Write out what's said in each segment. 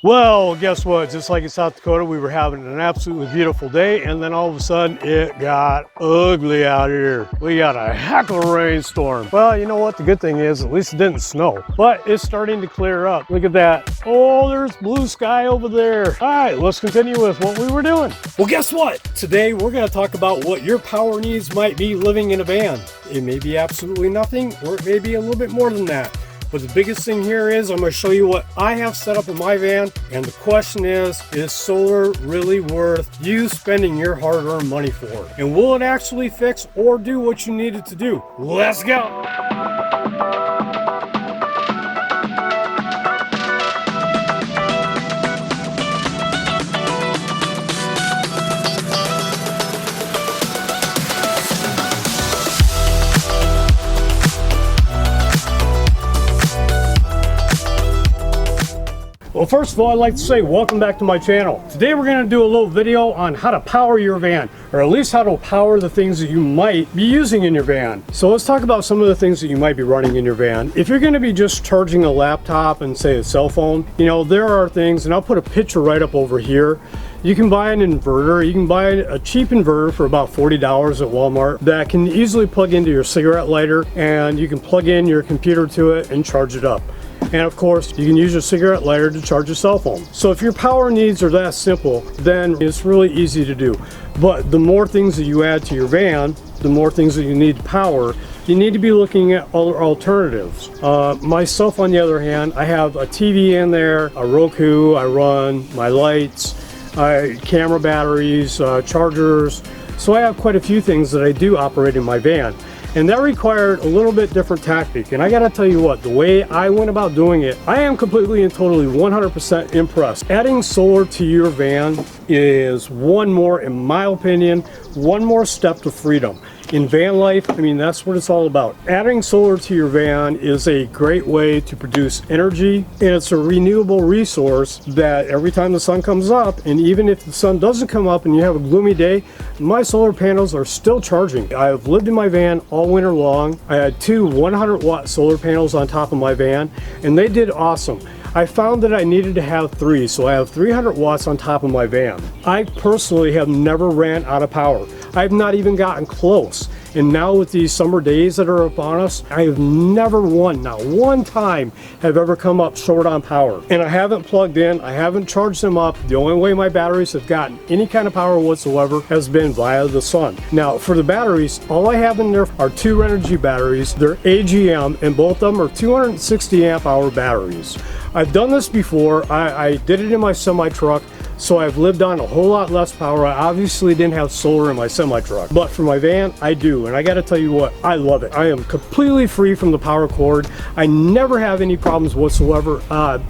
Well, guess what? Just like in South Dakota, we were having an absolutely beautiful day, and then all of a sudden it got ugly out here. We got a heck of a rainstorm. Well, you know what? The good thing is at least it didn't snow, but it's starting to clear up. Look at that. Oh, there's blue sky over there. All right, let's continue with what we were doing. Well, guess what? Today we're going to talk about what your power needs might be living in a van. It may be absolutely nothing, or it may be a little bit more than that. But the biggest thing here is I'm going to show you what I have set up in my van. And the question is solar really worth you spending your hard-earned money for? And will it actually fix or do what you need it to do? Let's go. Well, first of all, I'd like to say welcome back to my channel. Today we're going to do a little video on how to power your van, or at least how to power the things that you might be using in your van. So let's talk about some of the things that you might be running in your van. If you're going to be just charging a laptop and say a cell phone, you know, there are things, and I'll put a picture right up over here. You can buy an inverter. You can buy a cheap inverter for about $40 at Walmart that can easily plug into your cigarette lighter, and you can plug in your computer to it and charge it up. And of course, you can use your cigarette lighter to charge your cell phone. So if your power needs are that simple, then it's really easy to do. But the more things that you add to your van, the more things that you need to power, you need to be looking at other alternatives. Myself, on the other hand, I have a TV in there, a Roku, I run my lights, camera batteries, chargers. So I have quite a few things that I do operate in my van. And that required a little bit different tactic. And I gotta tell you what, the way I went about doing it, I am completely and totally 100% impressed. Adding solar to your van is one more, in my opinion, one more step to freedom. In van life, I mean, that's what it's all about. Adding solar to your van is a great way to produce energy, and it's a renewable resource that every time the sun comes up, and even if the sun doesn't come up and you have a gloomy day, my solar panels are still charging. I've lived in my van all winter long. I had two 100-watt solar panels on top of my van, and they did awesome. I found that I needed to have three, so I have 300 watts on top of my van. I personally have never ran out of power. I've not even gotten close. And now with these summer days that are upon us, I have never not one time have ever come up short on power. And I haven't plugged in, I haven't charged them up. The only way my batteries have gotten any kind of power whatsoever has been via the sun. Now for the batteries, all I have in there are two Renogy batteries. They're AGM, and both of them are 260 amp hour batteries. I've done this before. I did it in my semi truck. So I've lived on a whole lot less power. I obviously didn't have solar in my semi-truck, but for my van, I do. And I gotta tell you what, I love it. I am completely free from the power cord. I never have any problems whatsoever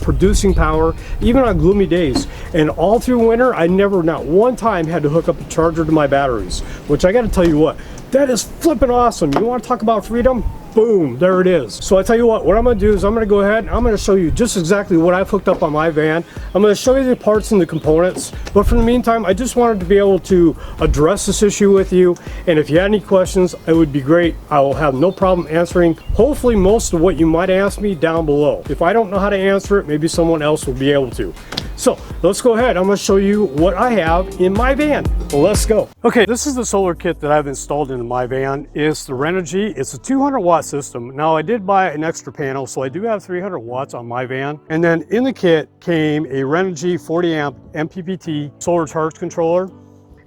producing power, even on gloomy days. And all through winter, I never, not one time, had to hook up a charger to my batteries, which I gotta tell you what, that is flipping awesome. You wanna talk about freedom? Boom, there it is. So I tell you what I'm gonna do is I'm gonna go ahead and I'm gonna show you just exactly what I've hooked up on my van. I'm gonna show you the parts and the components, but for the meantime, I just wanted to be able to address this issue with you. And if you had any questions, it would be great. I will have no problem answering hopefully most of what you might ask me down below. If I don't know how to answer it, maybe someone else will be able to. So let's go ahead. I'm gonna show you what I have in my van. Well, let's go. Okay, this is the solar kit that I've installed into my van. It's the Renogy. It's a 200-watt system. Now I did buy an extra panel, so I do have 300 watts on my van. And then in the kit came a Renogy 40 amp MPPT solar charge controller.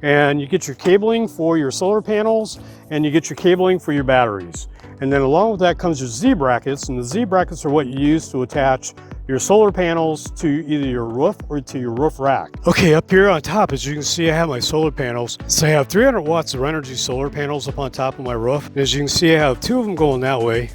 And you get your cabling for your solar panels, and you get your cabling for your batteries. And then along with that comes your Z brackets, and the Z brackets are what you use to attach your solar panels to either your roof or to your roof rack. Okay, up here on top, as you can see, I have my solar panels. So I have 300 watts of Renogy solar panels up on top of my roof. And as you can see, I have two of them going that way,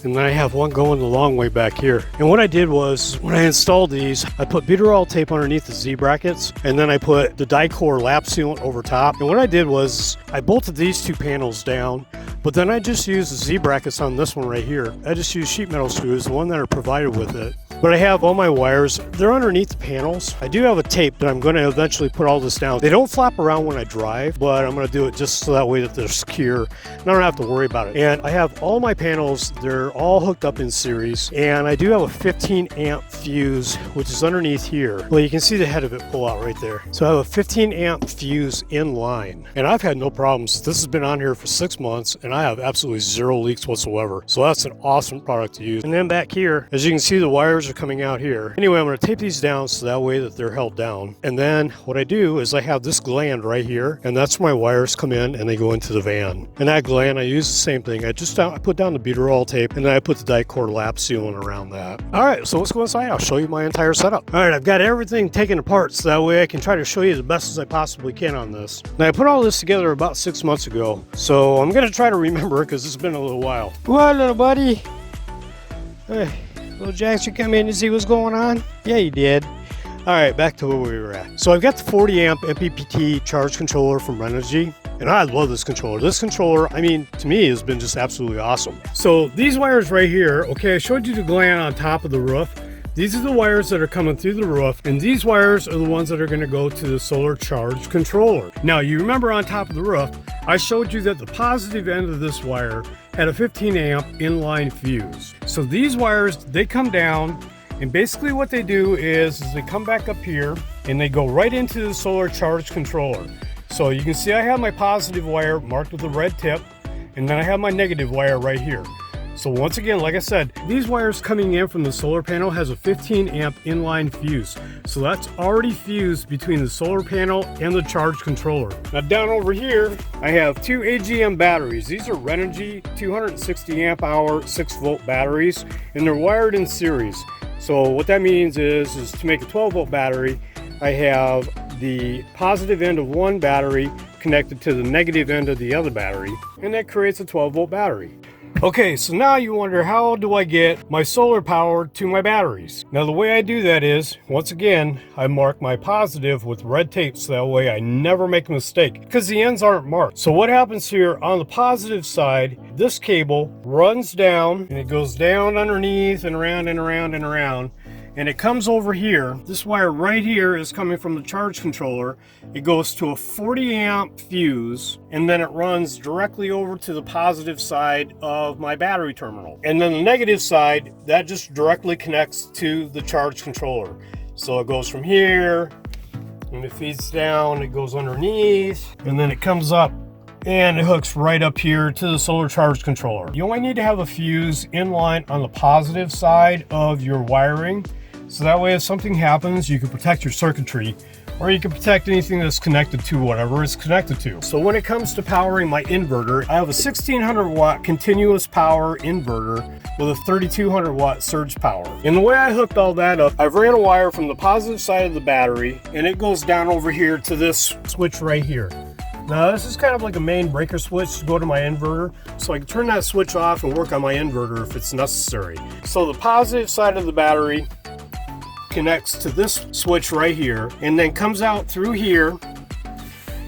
and then I have one going the long way back here. And what I did was, when I installed these, I put Beater tape underneath the Z brackets, and then I put the Dicor lap sealant over top. And what I did was, I bolted these two panels down, but then I just used the Z brackets on this one right here. I just used sheet metal screws, the one that are provided with it. But I have all my wires, they're underneath the panels. I do have a tape that I'm going to eventually put all this down. They don't flap around when I drive, but I'm going to do it just so that way that they're secure and I don't have to worry about it. And I have all my panels, they're all hooked up in series, and I do have a 15 amp fuse which is underneath here. Well, you can see the head of it pull out right there. So I have a 15 amp fuse in line, and I've had no problems. This has been on here for 6 months and I have absolutely zero leaks whatsoever. So that's an awesome product to use. And then back here, as you can see, the wires are coming out here. Anyway, I'm going to tape these down so that way that they're held down. And then what I do is I have this gland right here, and that's where my wires come in and they go into the van. And that gland, I use the same thing. I put down the butyrol tape, and then I put the Dicor lap sealant around that. All right, so let's go inside. I'll show you my entire setup. All right, I've got everything taken apart so that way I can try to show you the best as I possibly can on this. Now, I put all this together about 6 months ago, so I'm going to try to remember it because it's been a little while. What, little buddy? Hey, little Jax, you come in to see what's going on? Yeah, you did. All right, back to where we were at. So I've got the 40 amp MPPT charge controller from Renogy, and I love this controller. This controller, I mean, to me, has been just absolutely awesome. So these wires right here, okay, I showed you the gland on top of the roof. These are the wires that are coming through the roof, and these wires are the ones that are going to go to the solar charge controller. Now, you remember on top of the roof, I showed you that the positive end of this wire had a 15 amp inline fuse. So these wires, they come down, and basically what they do is they come back up here and they go right into the solar charge controller. So you can see I have my positive wire marked with a red tip, and then I have my negative wire right here. So once again, like I said, these wires coming in from the solar panel has a 15 amp inline fuse. So that's already fused between the solar panel and the charge controller. Now down over here, I have two AGM batteries. These are Renogy 260 amp hour 6-volt batteries, and they're wired in series. So what that means is to make a 12-volt battery, I have the positive end of one battery connected to the negative end of the other battery, and that creates a 12-volt battery. Okay, so now you wonder, how do I get my solar power to my batteries? Now the way I do that is, once again, I mark my positive with red tape so that way I never make a mistake, because the ends aren't marked. So what happens here on the positive side, this cable runs down and it goes down underneath and around and around and around, and it comes over here. This wire right here is coming from the charge controller. It goes to a 40 amp fuse, and then it runs directly over to the positive side of my battery terminal. And then the negative side, that just directly connects to the charge controller. So it goes from here, and it feeds down, it goes underneath, and then it comes up and it hooks right up here to the solar charge controller. You only need to have a fuse in line on the positive side of your wiring, so that way if something happens, you can protect your circuitry, or you can protect anything that's connected to whatever it's connected to. So when it comes to powering my inverter, I have a 1600 watt continuous power inverter with a 3200 watt surge power. And the way I hooked all that up, I've ran a wire from the positive side of the battery, and it goes down over here to this switch right here. Now this is kind of like a main breaker switch to go to my inverter, so I can turn that switch off and work on my inverter if it's necessary. So the positive side of the battery connects to this switch right here, and then comes out through here.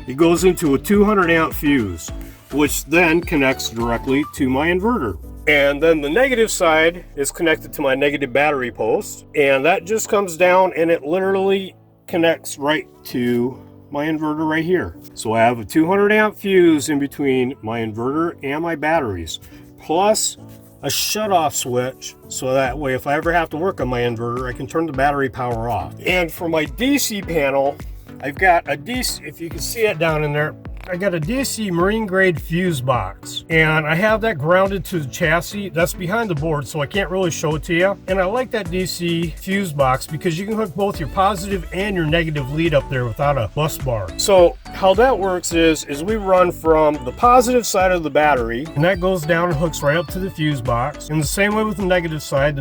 It goes into a 200 amp fuse, which then connects directly to my inverter. And then the negative side is connected to my negative battery post, and that just comes down and it literally connects right to my inverter right here. So I have a 200 amp fuse in between my inverter and my batteries, plus a shut-off switch, so that way if I ever have to work on my inverter, I can turn the battery power off. And for my DC panel, I've got a DC, if you can see it down in there, I got a DC marine grade fuse box, and I have that grounded to the chassis. That's behind the board, so I can't really show it to you. And I like that DC fuse box because you can hook both your positive and your negative lead up there without a bus bar. So how that works is we run from the positive side of the battery, and that goes down and hooks right up to the fuse box. And the same way with the negative side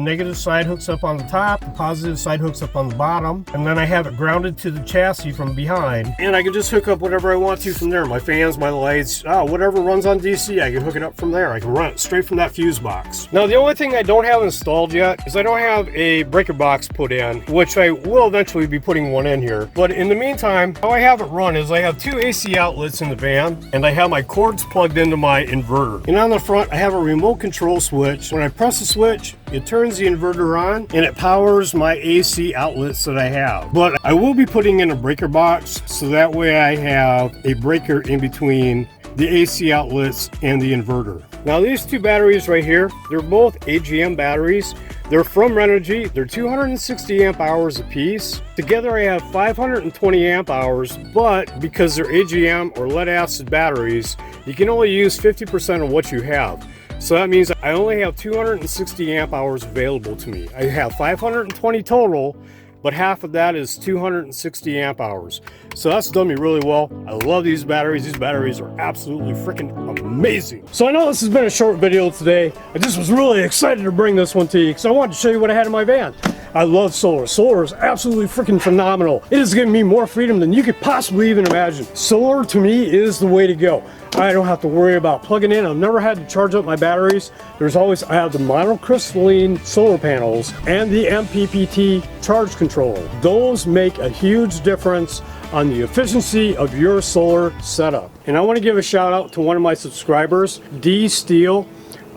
hooks up on the top, the positive side hooks up on the bottom, and then I have it grounded to the chassis from behind, and I can just hook up whatever I want to from there. My fans, my lights, whatever runs on DC, I can hook it up from there. I can run it straight from that fuse box. Now the only thing I don't have installed yet is I don't have a breaker box put in, which I will eventually be putting one in here. But in the meantime, how I have it run is I have two AC outlets in the van, and I have my cords plugged into my inverter. And on the front, I have a remote control switch. When I press the switch, it turns the inverter on and it powers my AC outlets that I have. But I will be putting in a breaker box so that way I have a breaker in between the AC outlets and the inverter. Now these two batteries right here, they're both AGM batteries. They're from Renogy. They're 260 amp hours a piece. Together I have 520 amp hours, but because they're AGM or lead acid batteries, you can only use 50% of what you have. So that means I only have 260 amp hours available to me. I have 520 total, but half of that is 260 amp hours. So that's done me really well. I love these batteries. These batteries are absolutely freaking amazing. So I know this has been a short video today. I just was really excited to bring this one to you because I wanted to show you what I had in my van. I love solar. Solar is absolutely freaking phenomenal. It has given me more freedom than you could possibly even imagine. Solar to me is the way to go. I don't have to worry about plugging in. I've never had to charge up my batteries. I have the monocrystalline solar panels and the MPPT charge controller. Those make a huge difference on the efficiency of your solar setup. And I want to give a shout out to one of my subscribers, D Steel.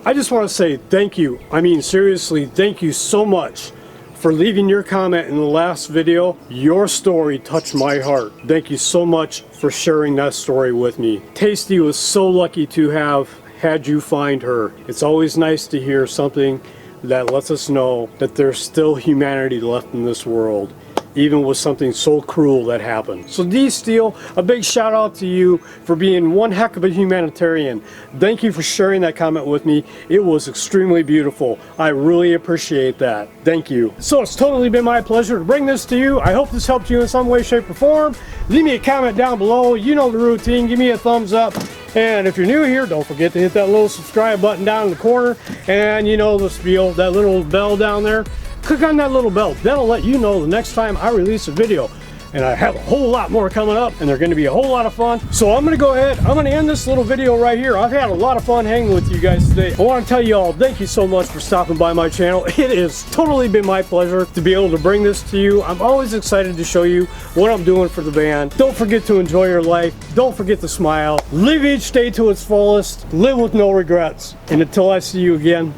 I just want to say thank you. I mean, seriously, thank you so much for leaving your comment in the last video. Your story touched my heart. Thank you so much for sharing that story with me. Tasty was so lucky to have had you find her. It's always nice to hear something that lets us know that there's still humanity left in this world, even with something so cruel that happened. So D Steel, a big shout out to you for being one heck of a humanitarian. Thank you for sharing that comment with me. It was extremely beautiful. I really appreciate that. Thank you. So it's totally been my pleasure to bring this to you. I hope this helped you in some way, shape, or form. Leave me a comment down below. You know the routine. Give me a thumbs up. And if you're new here, don't forget to hit that little subscribe button down in the corner. And you know the spiel, that little bell down there. Click on that little bell. That'll let you know the next time I release a video. And I have a whole lot more coming up, and they're going to be a whole lot of fun. So I'm going to go ahead. I'm going to end this little video right here. I've had a lot of fun hanging with you guys today. I want to tell you all, thank you so much for stopping by my channel. It has totally been my pleasure to be able to bring this to you. I'm always excited to show you what I'm doing for the van. Don't forget to enjoy your life. Don't forget to smile. Live each day to its fullest. Live with no regrets. And until I see you again,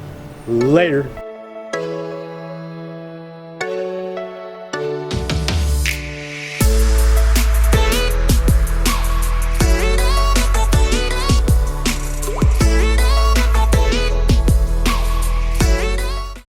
later.